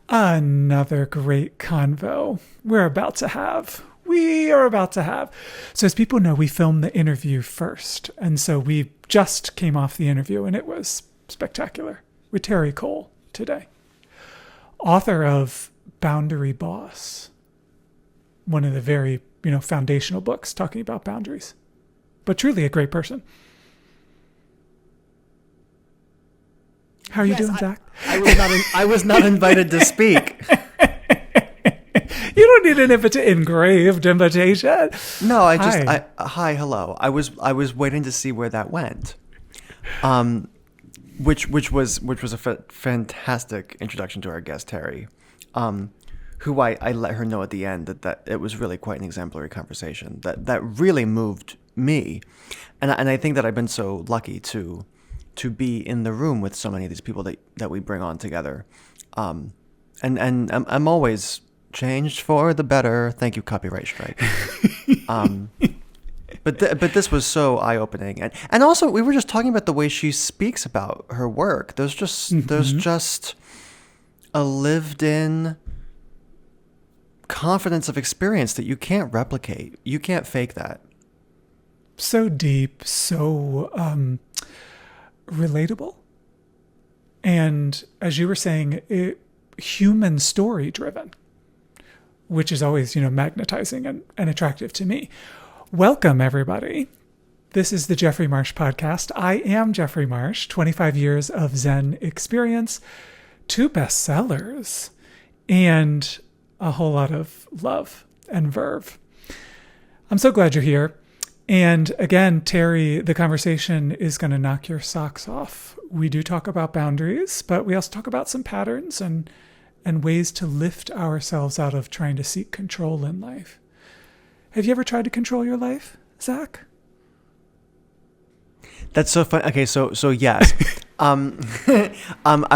Another great convo we are about to have. So as people know, we filmed the interview first. And so we just came off the interview and it was spectacular with Terri Cole today. Author of Boundary Boss. One of the very, foundational books talking about boundaries. But truly a great person. How are you doing, Zach? I was not invited to speak. You don't need an engraved invitation. No, hi, hello. I was waiting to see where that went. Which was a fantastic introduction to our guest Terri, who I let her know at the end that it was really quite an exemplary conversation that really moved me, and I think that I've been so lucky to be in the room with so many of these people that we bring on together, and I'm always changed for the better. Thank you, copyright strike. But this was so eye-opening, and also we were just talking about the way she speaks about her work. There's just a lived-in confidence of experience that you can't replicate. You can't fake that. So deep, so relatable, and as you were saying, human story driven, which is always magnetizing and attractive to me. Welcome, everybody. This is the Jeffrey Marsh podcast. I am Jeffrey Marsh, 25 years of Zen experience, 2 bestsellers, and a whole lot of love and verve. I'm so glad you're here. And again, Terri, the conversation is going to knock your socks off. We do talk about boundaries, but we also talk about some patterns and ways to lift ourselves out of trying to seek control in life. Have you ever tried to control your life, Zach? That's so fun. Okay, so yes. I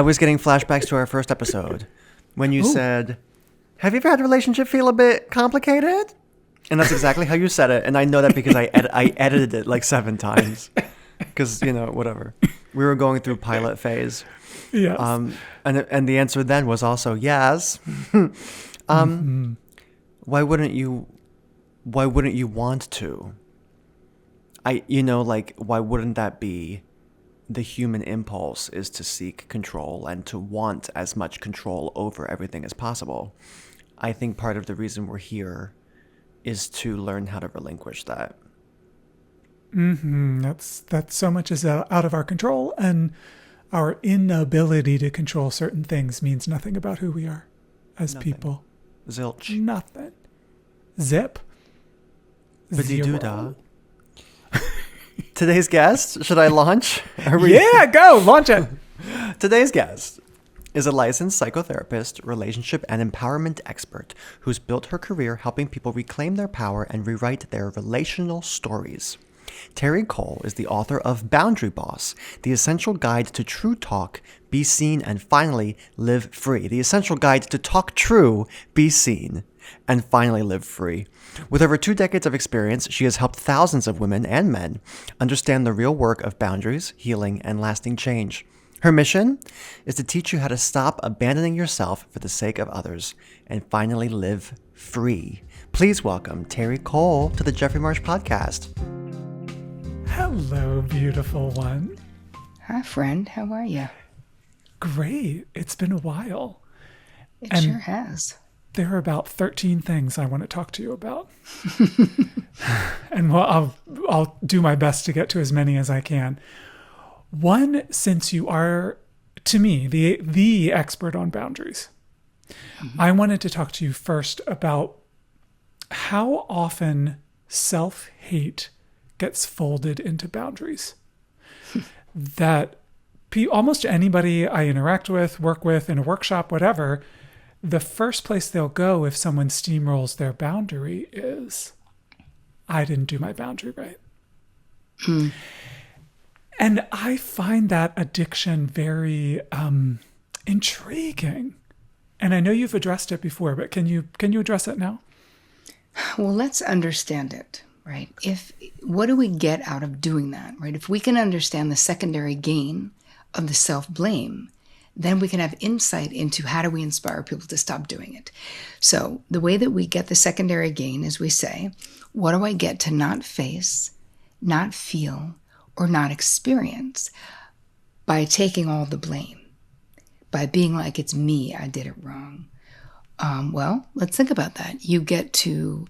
was getting flashbacks to our first episode when you said, "Have you ever had a relationship feel a bit complicated?" And that's exactly how you said it. And I know that because I edited it like 7 times. Because, whatever. We were going through pilot phase. Yes. And the answer then was also yes. Why wouldn't you want to? Why wouldn't that be the human impulse, is to seek control and to want as much control over everything as possible? I think part of the reason we're here is to learn how to relinquish that. That's so much is out of our control, and our inability to control certain things means nothing about who we are as people. Zilch. Nothing. Zip. Ba-dee-doo-dah. Today's guest, should I launch? Yeah, go, launch it. Today's guest is a licensed psychotherapist, relationship and empowerment expert who's built her career helping people reclaim their power and rewrite their relational stories. Terri Cole is the author of Boundary Boss, The Essential Guide to True Talk, Be Seen, and Finally Live Free. The Essential Guide to Talk True, Be Seen, and Finally Live Free. With over 2 decades of experience, she has helped thousands of women and men understand the real work of boundaries, healing, and lasting change. Her mission is to teach you how to stop abandoning yourself for the sake of others and finally live free. Please welcome Terri Cole to the Jeffrey Marsh podcast. Hello, beautiful one. Hi, friend. How are you? Great. It's been a while. It sure has. There are about 13 things I want to talk to you about. And I'll do my best to get to as many as I can. One, since you are, to me, the expert on boundaries, I wanted to talk to you first about how often self-hate gets folded into boundaries. That almost anybody I interact with, work with, in a workshop, whatever, the first place they'll go if someone steamrolls their boundary is, I didn't do my boundary right. And I find that addiction very intriguing. And I know you've addressed it before, but can you address it now? Well, let's understand it, right? What do we get out of doing that, right? If we can understand the secondary gain of the self-blame, then we can have insight into how do we inspire people to stop doing it. So the way that we get the secondary gain is we say, what do I get to not face, not feel, or not experience by taking all the blame, by being like, it's me, I did it wrong. Well, let's think about that. You get to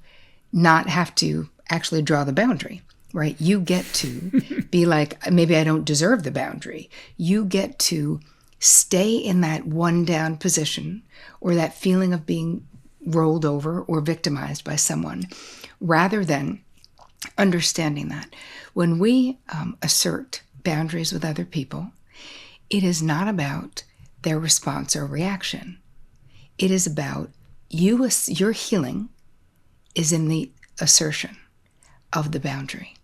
not have to actually draw the boundary, right? You get to be like, maybe I don't deserve the boundary. You get to stay in that one down position or that feeling of being rolled over or victimized by someone, rather than understanding that when we assert boundaries with other people, it is not about their response or reaction. It is about your healing is in the assertion of the boundary.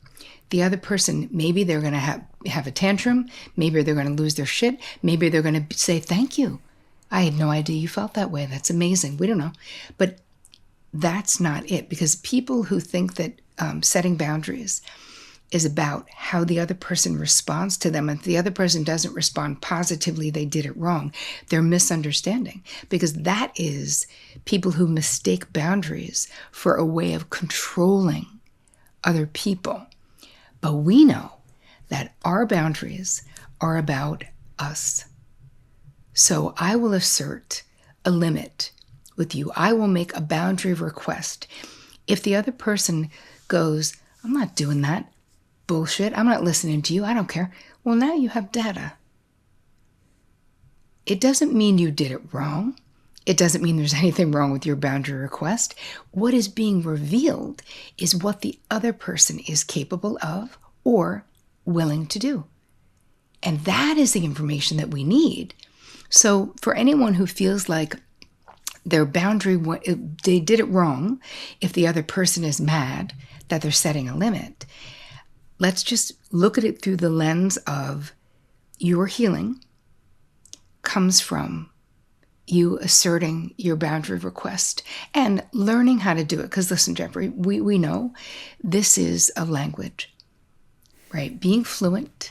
The other person, maybe they're going to have a tantrum. Maybe they're going to lose their shit. Maybe they're going to say, thank you. I had no idea you felt that way. That's amazing. We don't know. But that's not it. Because people who think that setting boundaries is about how the other person responds to them. And if the other person doesn't respond positively, they did it wrong. They're misunderstanding, because that is people who mistake boundaries for a way of controlling other people. But we know that our boundaries are about us. So I will assert a limit with you. I will make a boundary request. If the other person goes, I'm not doing that. Bullshit. I'm not listening to you. I don't care. Well, now you have data. It doesn't mean you did it wrong. It doesn't mean there's anything wrong with your boundary request. What is being revealed is what the other person is capable of or willing to do. And that is the information that we need. So for anyone who feels like their boundary, they did it wrong, if the other person is mad that they're setting a limit, let's just look at it through the lens of your healing comes from you asserting your boundary request and learning how to do it. Because listen, Jeffrey, we know this is a language, right? Being fluent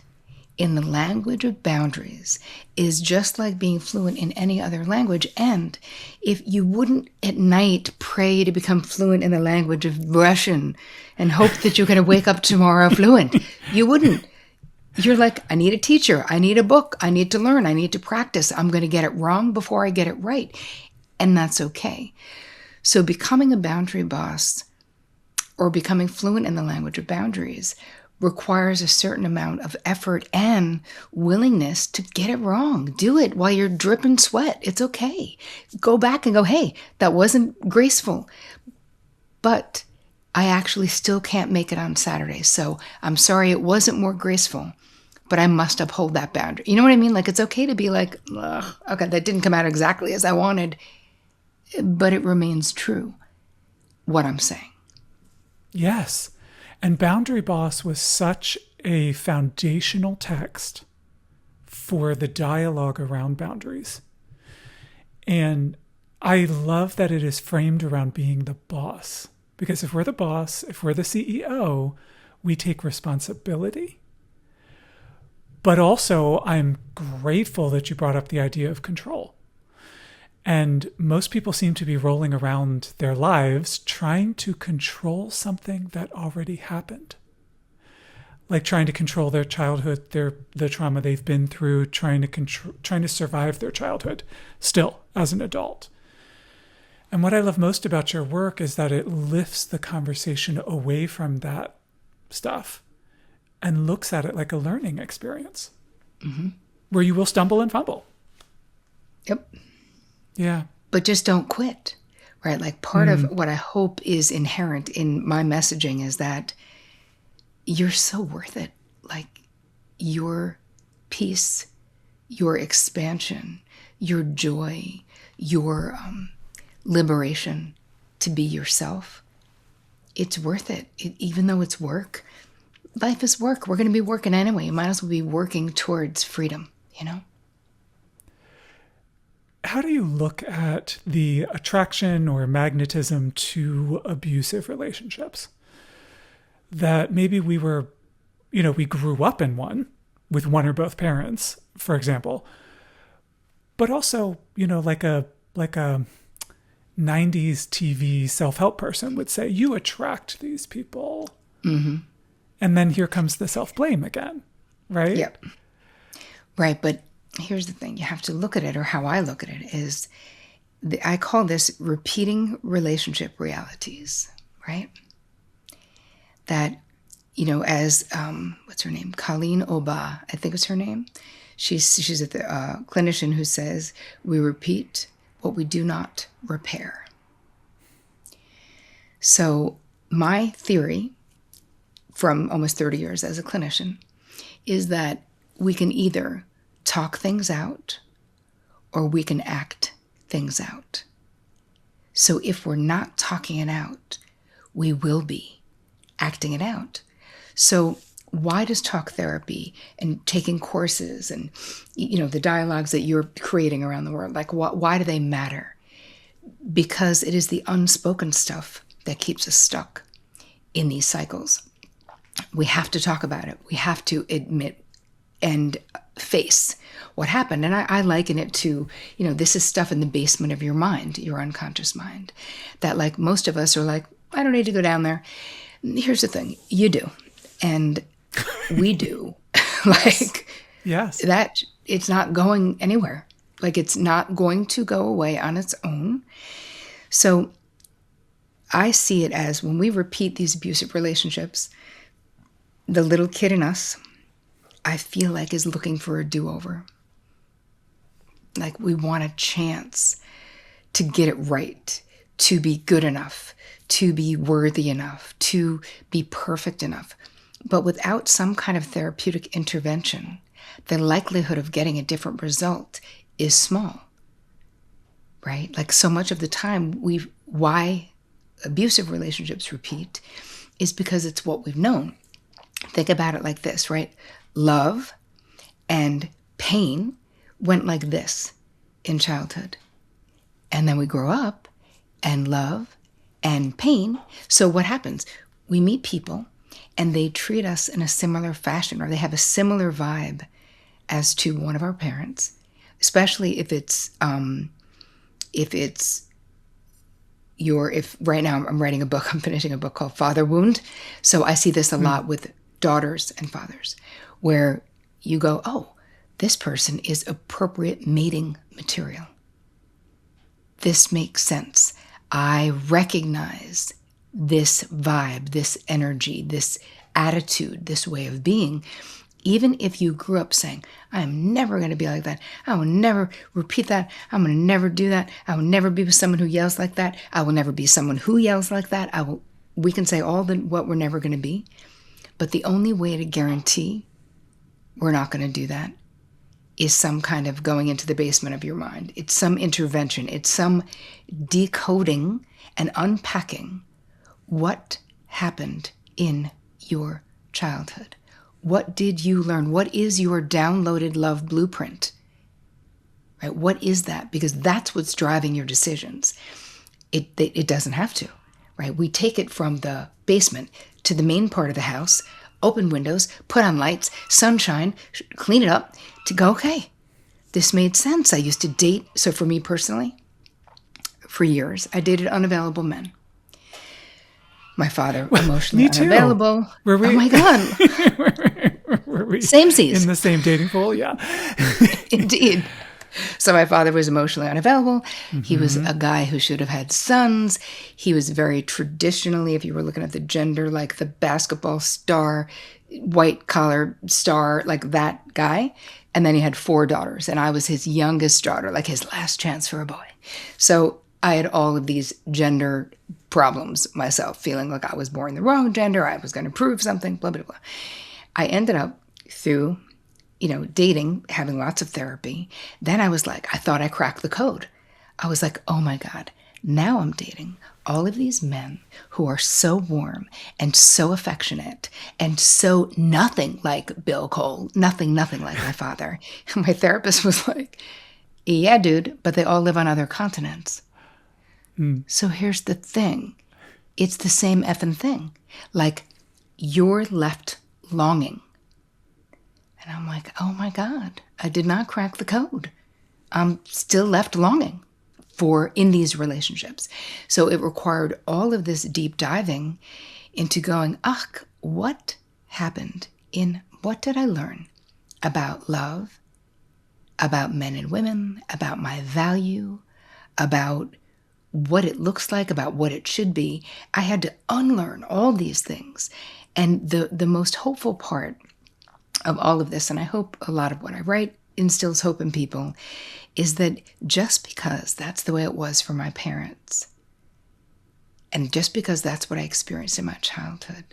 in the language of boundaries is just like being fluent in any other language. And if you wouldn't at night pray to become fluent in the language of Russian and hope that you're going to wake up tomorrow fluent, you wouldn't. You're like, I need a teacher. I need a book. I need to learn. I need to practice. I'm going to get it wrong before I get it right. And that's okay. So becoming a boundary boss or becoming fluent in the language of boundaries requires a certain amount of effort and willingness to get it wrong. Do it while you're dripping sweat. It's okay. Go back and go, hey, that wasn't graceful, but I actually still can't make it on Saturday. So I'm sorry it wasn't more graceful, but I must uphold that boundary. You know what I mean? Like, it's okay to be like, okay, that didn't come out exactly as I wanted, but it remains true, what I'm saying. Yes. And Boundary Boss was such a foundational text for the dialogue around boundaries. And I love that it is framed around being the boss. Because if we're the boss, if we're the CEO, we take responsibility. But also, I'm grateful that you brought up the idea of control. And most people seem to be rolling around their lives trying to control something that already happened. Like trying to control their childhood, the trauma they've been through, trying to survive their childhood still as an adult. And what I love most about your work is that it lifts the conversation away from that stuff and looks at it like a learning experience, where you will stumble and fumble. Yep. Yeah. But just don't quit, right? Like part of what I hope is inherent in my messaging is that you're so worth it. Like your peace, your expansion, your joy, your liberation to be yourself. It's worth it. Even though it's work, life is work. We're going to be working anyway. You might as well be working towards freedom, you know? How do you look at the attraction or magnetism to abusive relationships? That maybe we grew up in one with one or both parents, for example, but also, like a 90s TV self-help person would say, you attract these people. Mm-hmm. And then here comes the self-blame again, right? Yep. Right. But here's the thing. You have to look at it, or how I look at it is, I call this repeating relationship realities, right? That, as, what's her name? Colleen Oba, I think is her name. She's a clinician who says, we repeat what we do not repair. So my theory from almost 30 years as a clinician is that we can either talk things out or we can act things out. So if we're not talking it out, we will be acting it out. So why does talk therapy and taking courses and, the dialogues that you're creating around the world, like why do they matter? Because it is the unspoken stuff that keeps us stuck in these cycles. We have to talk about it. We have to admit and face what happened. And I liken it to, this is stuff in the basement of your mind, your unconscious mind, that like most of us are like, I don't need to go down there. Here's the thing, you do. And we do. Yes. That it's not going anywhere. Like it's not going to go away on its own. So I see it as when we repeat these abusive relationships, the little kid in us, I feel like, is looking for a do-over. Like we want a chance to get it right, to be good enough, to be worthy enough, to be perfect enough. But without some kind of therapeutic intervention, the likelihood of getting a different result is small, right? Like so much of the time, why abusive relationships repeat is because it's what we've known. Think about it like this, right? Love and pain went like this in childhood. And then we grow up and love and pain. So what happens? We meet people and they treat us in a similar fashion, or they have a similar vibe as to one of our parents, especially if right now I'm writing a book, I'm finishing a book called Father Wound. So I see this a lot with daughters and fathers, where you go, oh, this person is appropriate mating material. This makes sense. I recognize this vibe, this energy, this attitude, this way of being. Even if you grew up saying, I'm never going to be like that. I will never repeat that. I'm going to never do that. I will never be with someone who yells like that. I will never be someone who yells like that. We can say what we're never going to be. But the only way to guarantee we're not going to do that is some kind of going into the basement of your mind. It's some intervention. It's some decoding and unpacking what happened in your childhood. What did you learn? What is your downloaded love blueprint? Right? What is that? Because that's what's driving your decisions. It doesn't have to, right? We take it from the basement to the main part of the house, open windows, put on lights, sunshine, clean it up, to go, okay, this made sense. I used to date. So for me personally, for years, I dated unavailable men. My father, emotionally unavailable. Were we? Oh my God. Were we Samesies. in the same dating pool? Yeah. Indeed. So my father was emotionally unavailable. Mm-hmm. He was a guy who should have had sons. He was very traditionally, if you were looking at the gender, like the basketball star, white collar star, like that guy. And then he had 4 daughters. And I was his youngest daughter, like his last chance for a boy. So I had all of these gender problems myself, feeling like I was born the wrong gender. I was going to prove something, blah, blah, blah. I ended up through dating, having lots of therapy. Then I was like, I thought I cracked the code. I was like, oh my God, now I'm dating all of these men who are so warm and so affectionate and so nothing like Bill Cole, nothing like my father. And my therapist was like, yeah, dude, but they all live on other continents. So here's the thing. It's the same effing thing. Like, you're left longing. And I'm like, oh my God, I did not crack the code. I'm still left longing for in these relationships. So it required all of this deep diving into going, what happened what did I learn about love, about men and women, about my value, about what it looks like, about what it should be. I had to unlearn all these things. And the most hopeful part of all of this, and I hope a lot of what I write instills hope in people, is that just because that's the way it was for my parents, and just because that's what I experienced in my childhood,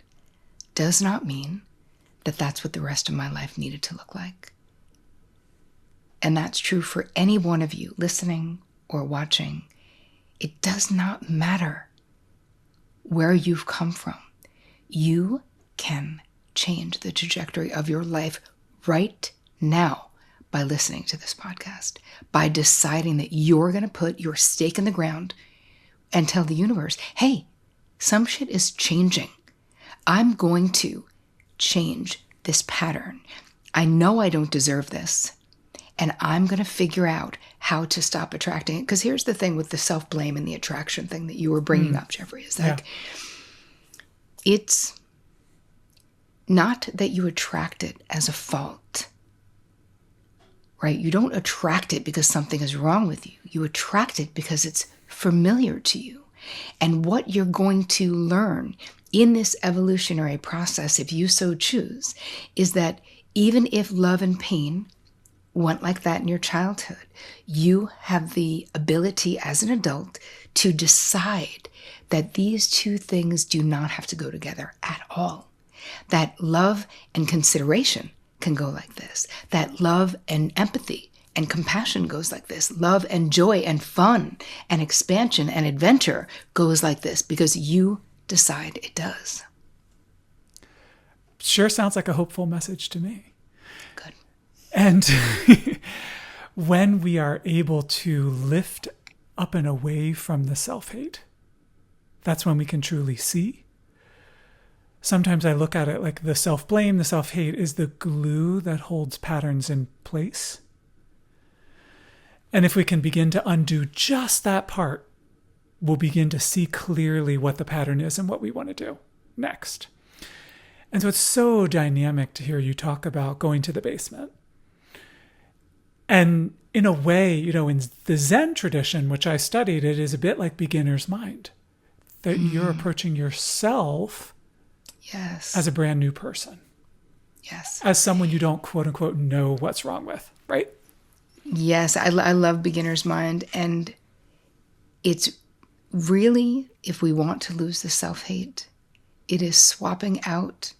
does not mean that that's what the rest of my life needed to look like. And that's true for any one of you listening or watching. It does not matter where you've come from. You can change the trajectory of your life right now by listening to this podcast, by deciding that you're going to put your stake in the ground and tell the universe, hey, some shit is changing. I'm going to change this pattern. I know I don't deserve this, and I'm going to figure out how to stop attracting it. Because here's the thing with the self-blame and the attraction thing that you were bringing up, Jeffrey, is like, it's not that you attract it as a fault, right? You don't attract it because something is wrong with you. You attract it because it's familiar to you. And what you're going to learn in this evolutionary process, if you so choose, is that even if love and pain went like that in your childhood, you have the ability as an adult to decide that these two things do not have to go together at all. That love and consideration can go like this. That love and empathy and compassion goes like this. Love and joy and fun and expansion and adventure goes like this because you decide it does. Sure sounds like a hopeful message to me. Good. And when we are able to lift up and away from the self-hate, that's when we can truly see. Sometimes I look at it like the self-blame, the self-hate is the glue that holds patterns in place. And if we can begin to undo just that part, we'll begin to see clearly what the pattern is and what we want to do next. And so it's so dynamic to hear you talk about going to the basement. And in a way, in the Zen tradition, which I studied, it is a bit like beginner's mind, that you're approaching yourself as a brand new person. Yes. As someone you don't, quote unquote, know what's wrong with, right? Yes, I love beginner's mind. And it's really, if we want to lose the self-hate, it is swapping out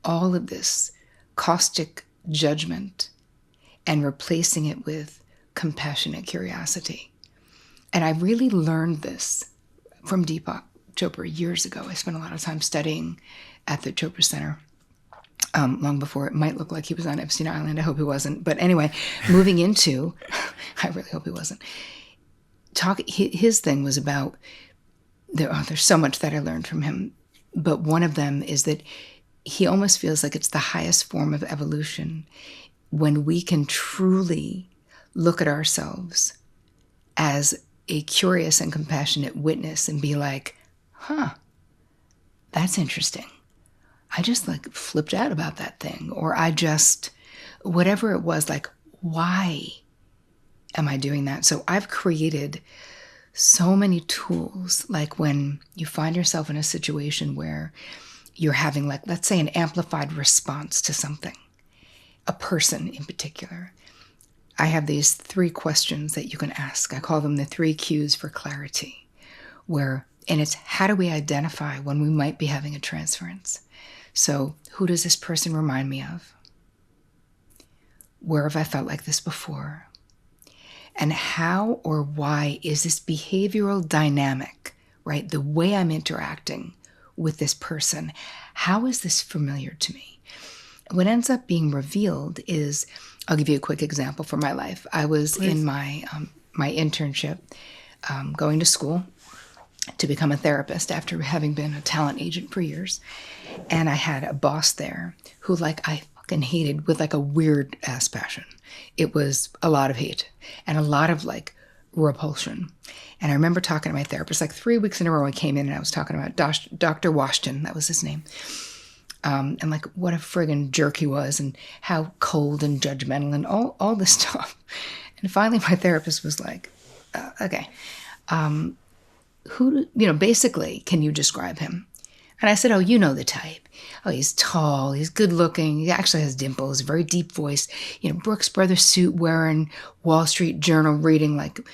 all of this caustic judgment and replacing it with compassionate curiosity. And I really learned this from Deepak Chopra years ago. I spent a lot of time studying at the Chopra Center long before it might look like he was on Epstein Island. I hope he wasn't. But anyway, moving into, I really hope he wasn't. His thing was about, there's so much that I learned from him, but one of them is that he almost feels like it's the highest form of evolution when we can truly look at ourselves as a curious and compassionate witness and be like, that's interesting. I just flipped out about that thing, or I just, whatever it was, why am I doing that? So I've created so many tools, like when you find yourself in a situation where you're having, let's say, an amplified response to something, a person in particular. I have these 3 questions that you can ask. I call them the 3 cues for clarity, and it's how do we identify when we might be having a transference? So who does this person remind me of? Where have I felt like this before? And how or why is this behavioral dynamic, right? The way I'm interacting with this person, how is this familiar to me? What ends up being revealed is, I'll give you a quick example from my life. I was in my internship, going to school to become a therapist after having been a talent agent for years. And I had a boss there who I fucking hated with like a weird ass passion. It was a lot of hate and a lot of like repulsion. And I remember talking to my therapist like 3 weeks in a row. I came in and I was talking about Dr. Washington, that was his name. And like what a friggin' jerk he was and how cold and judgmental and all this stuff. And finally my therapist was like, okay, basically, can you describe him? And I said, oh, you know the type. Oh, he's tall, he's good looking, he actually has dimples, very deep voice, Brooks Brothers suit wearing, Wall Street Journal reading, like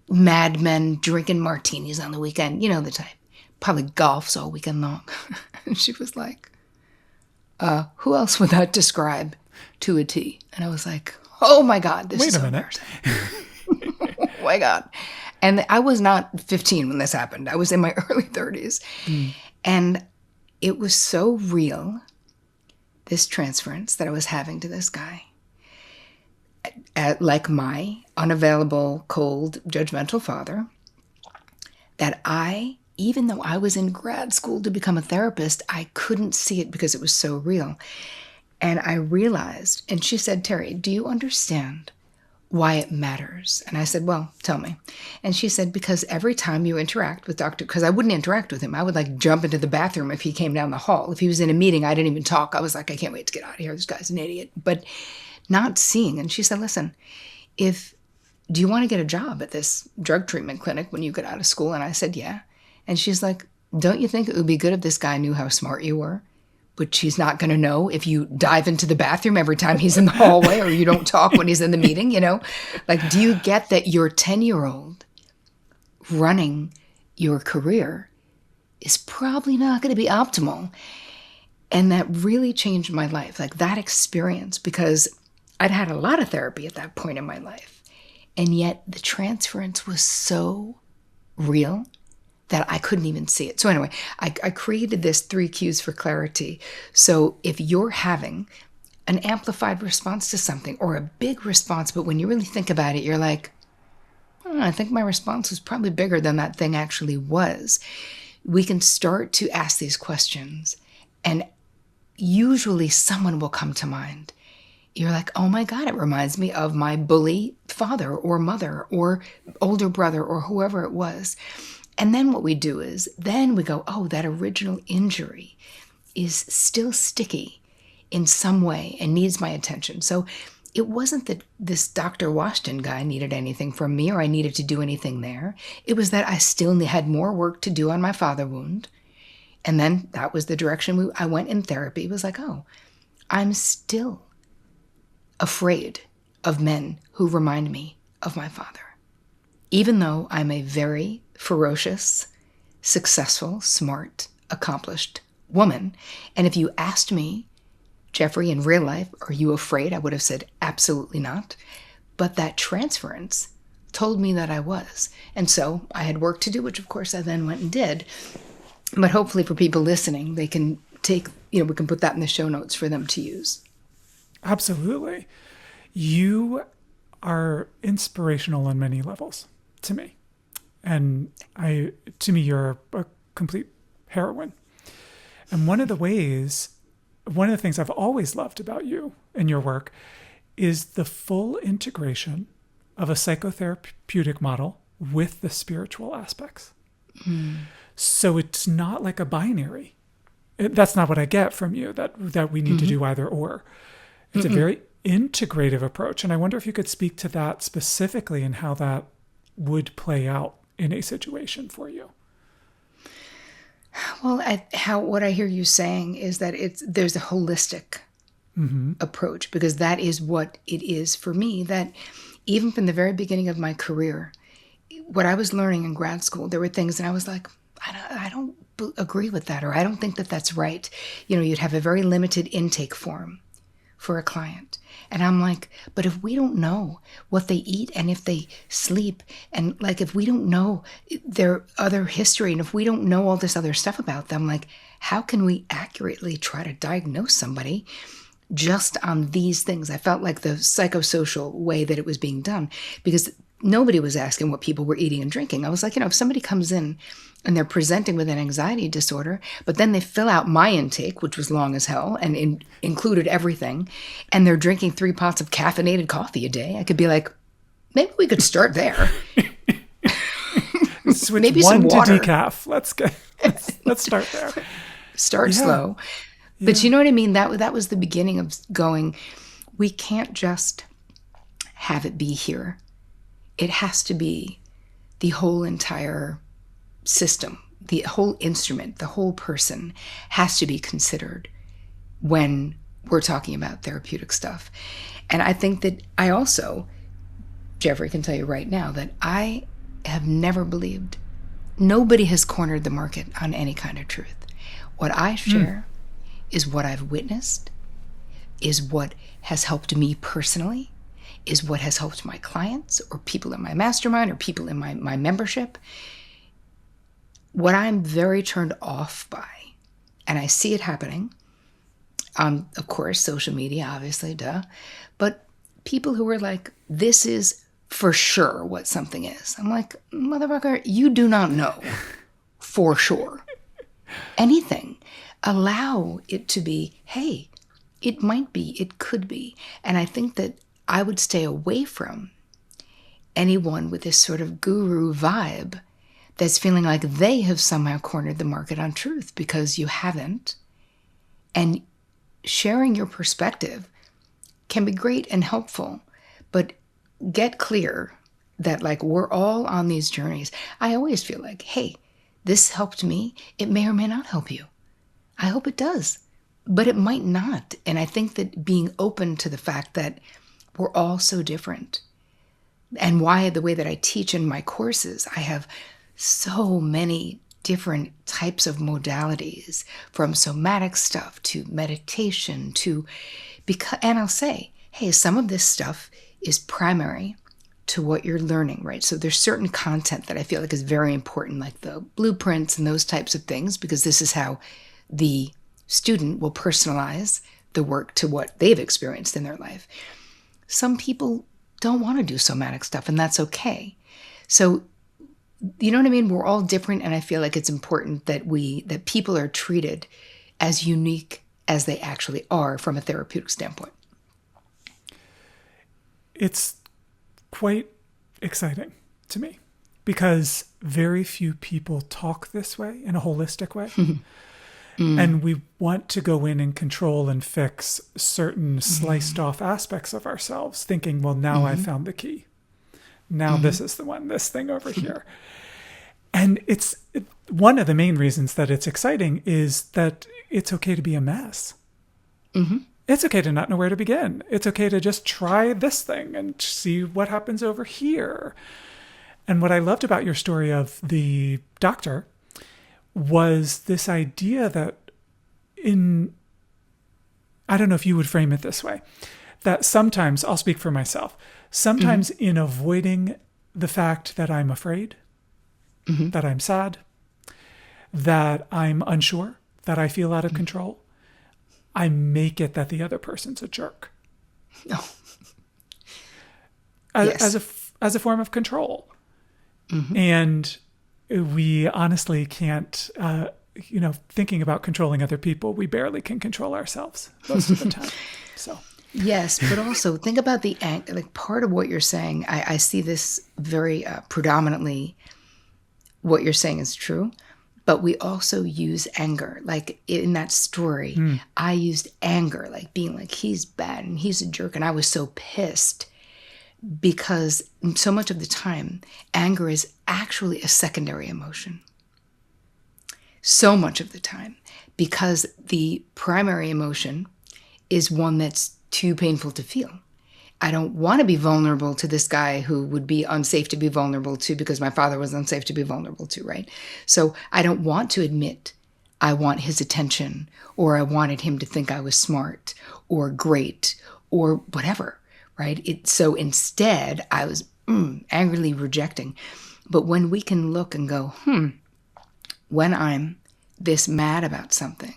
Mad Men, drinking martinis on the weekend, you know the type. Probably golfs all weekend long. And she was like, who else would that describe to a T? And I was like, oh my God, this is so embarrassing. Oh my God. And I was not 15 when this happened. I was in my early 30s. And it was so real, this transference that I was having to this guy. Like my unavailable, cold, judgmental father, that even though I was in grad school to become a therapist, I couldn't see it because it was so real. And I realized, and she said, Terri, do you understand why it matters? And I said, well, tell me. And she said, because every time you interact with because I wouldn't interact with him. I would like jump into the bathroom if he came down the hall. If he was in a meeting, I didn't even talk. I was like, I can't wait to get out of here. This guy's an idiot. But not seeing. And she said, listen, do you want to get a job at this drug treatment clinic when you get out of school? And I said, yeah. And she's like, don't you think it would be good if this guy knew how smart you were? But she's not going to know if you dive into the bathroom every time he's in the hallway or you don't talk when he's in the meeting, Like, do you get that your 10-year-old running your career is probably not going to be optimal? And that really changed my life, like that experience, because I'd had a lot of therapy at that point in my life. And yet the transference was so real that I couldn't even see it. So anyway, I created this 3 cues for clarity. So if you're having an amplified response to something or a big response, but when you really think about it, you're like, I think my response was probably bigger than that thing actually was. We can start to ask these questions and usually someone will come to mind. You're like, oh my God, it reminds me of my bully father or mother or older brother or whoever it was. And then what we do is, then we go, oh, that original injury is still sticky in some way and needs my attention. So it wasn't that this Dr. Washington guy needed anything from me or I needed to do anything there. It was that I still had more work to do on my father wound. And then that was the direction I went in therapy. It was like, oh, I'm still afraid of men who remind me of my father. Even though I'm a very ferocious, successful, smart, accomplished woman. And if you asked me, Jeffrey, in real life, are you afraid? I would have said, absolutely not. But that transference told me that I was. And so I had work to do, which of course I then went and did. But hopefully for people listening, they can take, we can put that in the show notes for them to use. Absolutely. You are inspirational on many levels to me. And to me, you're a complete heroine. And one of the things I've always loved about you and your work is the full integration of a psychotherapeutic model with the spiritual aspects. So it's not like a binary. That's not what I get from you, that we need to do either or. It's a very integrative approach. And I wonder if you could speak to that specifically and how that would play out in a situation for you. Well, what I hear you saying is that there's a holistic approach, because that is what it is for me, that even from the very beginning of my career, what I was learning in grad school, there were things that I was like, I don't agree with that, or I don't think that that's right. You'd have a very limited intake form for a client. And I'm like, but if we don't know what they eat and if they sleep, and like if we don't know their other history and if we don't know all this other stuff about them, like how can we accurately try to diagnose somebody just on these things? I felt like the psychosocial way that it was being done, because nobody was asking what people were eating and drinking. I was like, if somebody comes in and they're presenting with an anxiety disorder, but then they fill out my intake, which was long as hell and included everything, and they're drinking 3 pots of caffeinated coffee a day, I could be like, maybe we could start there. Switch maybe one some to water. decaf. Let's start there. Start slow. Yeah. But you know what I mean? That was the beginning of going, we can't just have it be here. It has to be the whole entire system, the whole instrument, the whole person has to be considered when we're talking about therapeutic stuff. And I think that I also, Jeffrey can tell you right now, that I have never believed, nobody has cornered the market on any kind of truth. What I share is what I've witnessed, is what has helped me personally, is what has helped my clients or people in my mastermind or people in my membership. What I'm very turned off by, and I see it happening on, of course, social media, obviously, duh, but people who are like, this is for sure what something is. I'm like, motherfucker, you do not know for sure anything. Allow it to be, hey, it might be, it could be. And I think that I would stay away from anyone with this sort of guru vibe that's feeling like they have somehow cornered the market on truth, because you haven't. And sharing your perspective can be great and helpful, but get clear that like we're all on these journeys. I always feel like, hey, this helped me. It may or may not help you. I hope it does, but it might not. And I think that being open to the fact that we're all so different, and why the way that I teach in my courses, I have so many different types of modalities, from somatic stuff to meditation to, and I'll say, hey, some of this stuff is primary to what you're learning, right? So there's certain content that I feel like is very important, like the blueprints and those types of things, because this is how the student will personalize the work to what they've experienced in their life. Some people don't want to do somatic stuff, and that's okay. So, you know what I mean? We're all different, and I feel like it's important that that people are treated as unique as they actually are from a therapeutic standpoint. It's Quite exciting to me, because very few people talk this way, in a holistic way. And we want to go in and control and fix certain sliced off aspects of ourselves, thinking, well, now I found the key. Now this is the one, this thing over here. And one of the main reasons that it's exciting is that it's okay to be a mess. It's okay to not know where to begin. It's okay to just try this thing and see what happens over here. And what I loved about your story of the doctor was this idea that I don't know if you would frame it this way, that sometimes, I'll speak for myself, sometimes in avoiding the fact that I'm afraid, that I'm sad, that I'm unsure, that I feel out of control, I make it that the other person's a jerk. Oh. Yes. As a form of control. And we honestly can't, thinking about controlling other people, we barely can control ourselves most of the time. So. Yes, but also think about like part of what you're saying. I see this very predominantly. What you're saying is true, but we also use anger. Like in that story, I used anger, like being like, he's bad and he's a jerk. And I was so pissed because so much of the time, anger is actually a secondary emotion. So much of the time, because the primary emotion is one that's too painful to feel. I don't want to be vulnerable to this guy who would be unsafe to be vulnerable to because my father was unsafe to be vulnerable to, right? So I don't want to admit I want his attention, or I wanted him to think I was smart or great or whatever, right? So instead, I was angrily rejecting. But when we can look and go, when I'm this mad about something,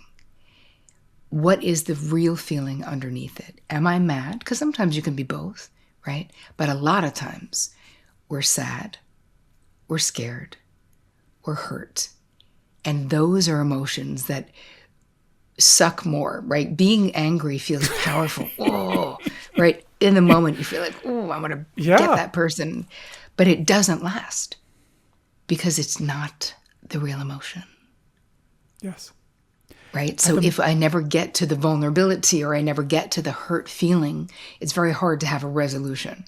what is the real feeling underneath it? Am I mad? Because sometimes you can be both, right? But a lot of times we're sad, we're scared, we're hurt. And those are emotions that suck more, right? Being angry feels powerful. Oh, right? In the moment, you feel like, oh, I'm going to get that person. But it doesn't last because it's not the real emotion. Yes. Right? So if I never get to the vulnerability or I never get to the hurt feeling, it's very hard to have a resolution.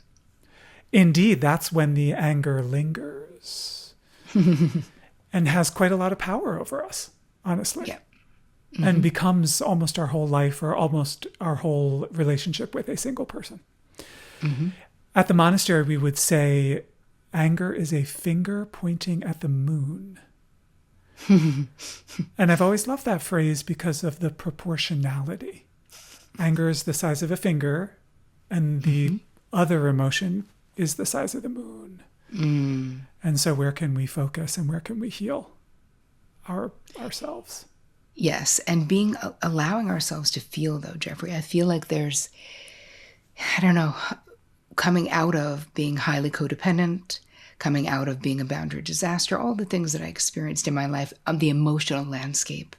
Indeed, that's when the anger lingers and has quite a lot of power over us, honestly. Yeah. And becomes almost our whole life or almost our whole relationship with a single person. At the monastery, we would say anger is a finger pointing at the moon. And I've always loved that phrase because of the proportionality. Anger is the size of a finger, and the other emotion is the size of the moon. And so where can we focus and where can we heal ourselves? Yes, and allowing ourselves to feel, though, Jeffrey, I feel like there's, I don't know, coming out of being highly codependent, coming out of being a boundary disaster, all the things that I experienced in my life, the emotional landscape,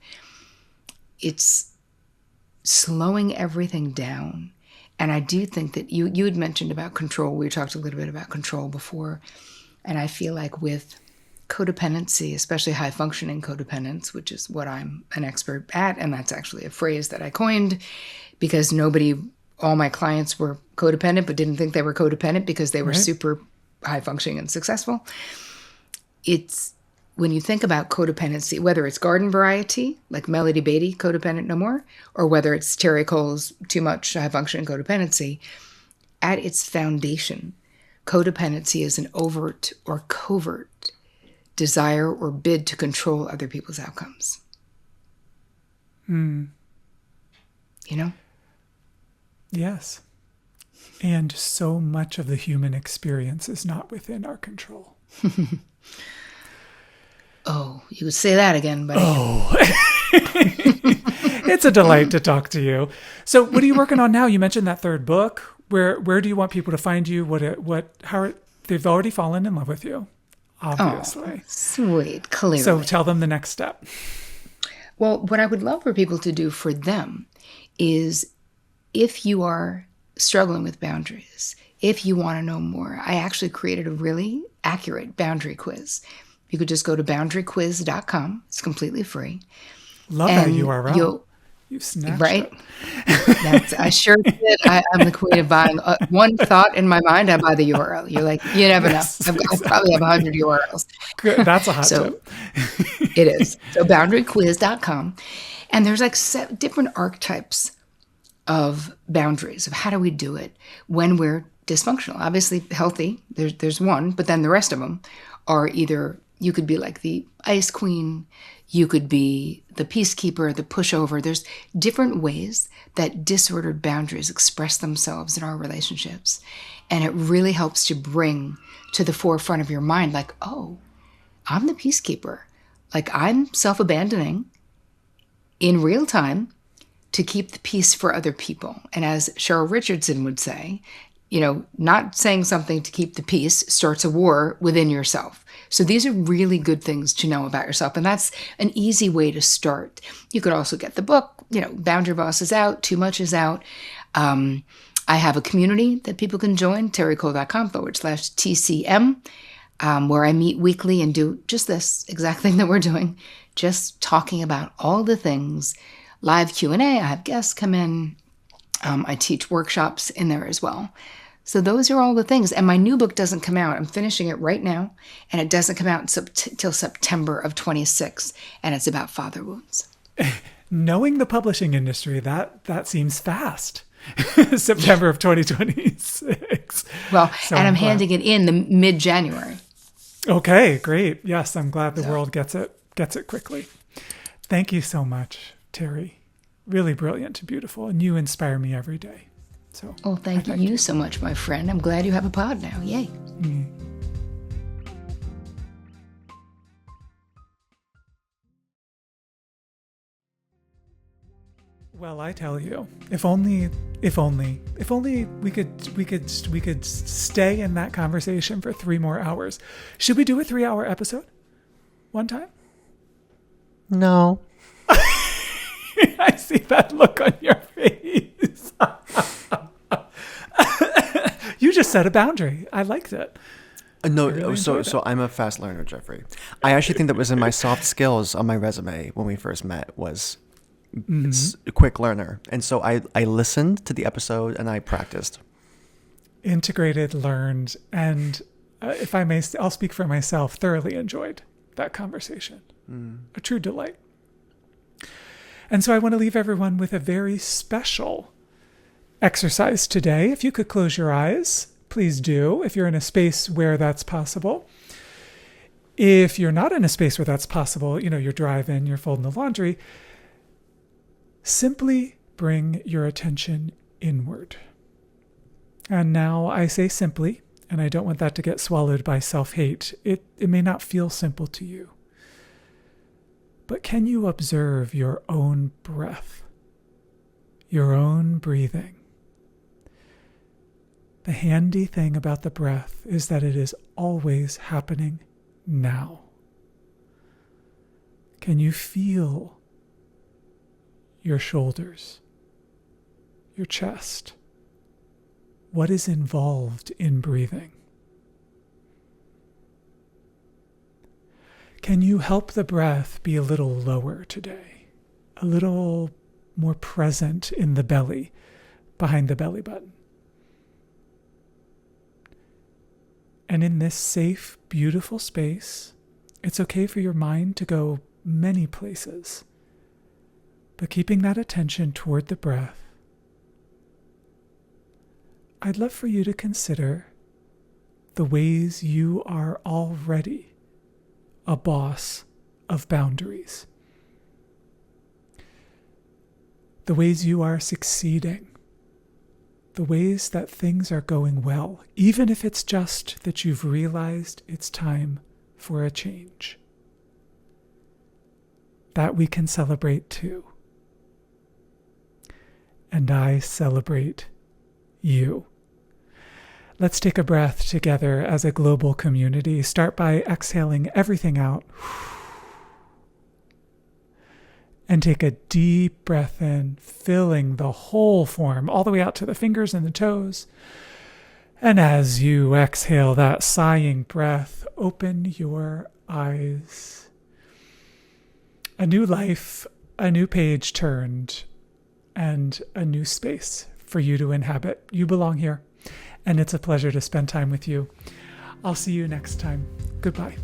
it's slowing everything down. And I do think that you had mentioned about control. We talked a little bit about control before. And I feel like with codependency, especially high functioning codependence, which is what I'm an expert at, and that's actually a phrase that I coined because all my clients were codependent but didn't think they were codependent because they were super high functioning and successful. It's when you think about codependency, whether it's garden variety, like Melody Beattie, codependent no more, or whether it's Terri Cole's too much high functioning codependency, at its foundation, codependency is an overt or covert desire or bid to control other people's outcomes. You know? Yes. And so much of the human experience is not within our control. Oh, you would say that again, buddy. Oh. It's a delight to talk to you. So what are you working on now? You mentioned that third book. Where do you want people to find you? They've already fallen in love with you, obviously. Oh, sweet, clearly. So tell them the next step. Well, what I would love for people to do for them is if you are struggling with boundaries, if you want to know more, I actually created a really accurate boundary quiz. You could just go to boundaryquiz.com. It's completely free. Love that URL. You snatched it. I sure did. I'm the queen of buying. One thought in my mind, I buy the URL. You're like, you never know. I probably have 100 URLs. Good. That's a hot tip. It is. So boundaryquiz.com. And there's like different archetypes of boundaries, of how do we do it when we're dysfunctional. Obviously healthy, there's one, but then the rest of them are either, you could be like the ice queen, you could be the peacekeeper, the pushover. There's different ways that disordered boundaries express themselves in our relationships. And it really helps to bring to the forefront of your mind, like, oh, I'm the peacekeeper. Like, I'm self-abandoning in real time to keep the peace for other people. And as Cheryl Richardson would say, not saying something to keep the peace starts a war within yourself. So these are really good things to know about yourself. And that's an easy way to start. You could also get the book, Boundary Boss is out, Too Much is out. I have a community that people can join, terricole.com/TCM, where I meet weekly and do just this exact thing that we're doing, just talking about all the things, live Q&A. I have guests come in. I teach workshops in there as well. So those are all the things. And my new book doesn't come out. I'm finishing it right now. And it doesn't come out until September of 26. And it's about father wounds. Knowing the publishing industry, that seems fast. September of 2026. Well, so and I'm handing it in the mid-January. Okay, great. Yes, I'm glad the world gets it quickly. Thank you so much, Terri. Really brilliant and beautiful, and you inspire me every day. So, thank you so much, my friend. I'm glad you have a pod now. Yay. Well, I tell you, if only we could stay in that conversation for 3 more hours. Should we do a 3-hour episode one time? No. I see that look on your face. You just set a boundary. I liked it. No, really so I'm a fast learner, Jeffrey. I actually think that was in my soft skills on my resume when we first met was a quick learner. And so I listened to the episode and I practiced. Integrated, learned, and if I may, I'll speak for myself, thoroughly enjoyed that conversation. A true delight. And so I want to leave everyone with a very special exercise today. If you could close your eyes, please do, if you're in a space where that's possible. If you're not in a space where that's possible, you're driving, you're folding the laundry, simply bring your attention inward. And now I say simply, and I don't want that to get swallowed by self-hate. It may not feel simple to you. But can you observe your own breath, your own breathing? The handy thing about the breath is that it is always happening now. Can you feel your shoulders, your chest? What is involved in breathing? Can you help the breath be a little lower today? A little more present in the belly, behind the belly button? And in this safe, beautiful space, it's okay for your mind to go many places, but keeping that attention toward the breath, I'd love for you to consider the ways you are already a boss of boundaries. The ways you are succeeding. The ways that things are going well, even if it's just that you've realized it's time for a change. That we can celebrate too. And I celebrate you. Let's take a breath together as a global community. Start by exhaling everything out. And take a deep breath in, filling the whole form, all the way out to the fingers and the toes. And as you exhale that sighing breath, open your eyes. A new life, a new page turned, and a new space for you to inhabit. You belong here. And it's a pleasure to spend time with you. I'll see you next time. Goodbye.